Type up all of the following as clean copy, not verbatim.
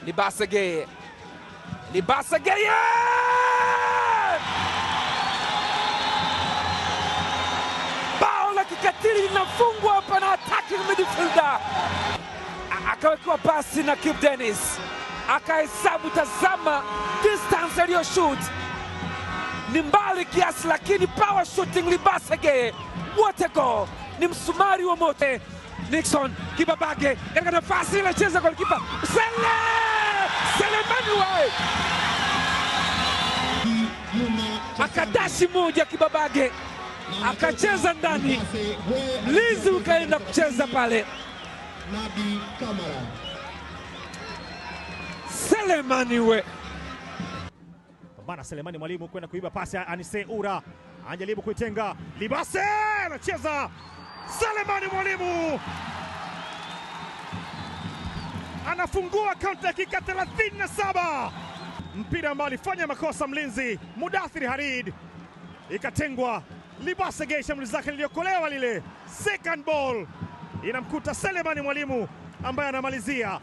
Libasege. Bao la kikatili linafungwa hapa na attacking midfielder. Akawekewa pasi na Kibu Denis. Akahesabu, tazama distance aliyo shoot. Ni mbali kiasi lakini power shooting Libasege. What a goal! Ni msumari wa mote. Nixon Kibabage katika nafasi ile, cheza golikipa Selemani Wae akadashi moja, Kibabage akacheza ndani, mlinzi ukaenda kucheza pale. Selemani Wae pambana. Selemani Mwalimu kwenda kuiba pasi ya Anise Ura, anajaribu kuitenga. Libase anacheza. Selemani Mwalimu anafungua kaunti dakika 37. Mpira ambao alifanya makosa mlinzi Mudathiri Harid, ikatengwa. Libasege shambulizi zake liliokolewa lile, second ball inamkuta Selemani Mwalimu ambaye anamalizia.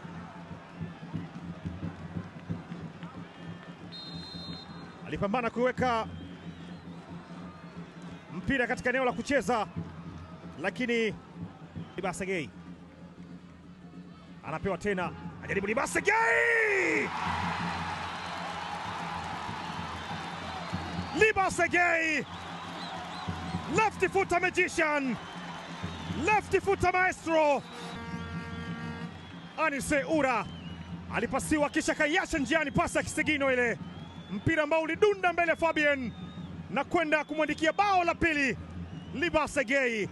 Alipambana kuweka mpira katika eneo la kucheza, lakini Libasege anapewa tena, ajaribu Libasege, left footer magician, left footer maestro. Anise Ura alipasiwa kisha kaiacha njiani, pasi ya kisigino ile, mpira ambao ulidunda mbele Fabien na kwenda kumwandikia bao la pili Libasege.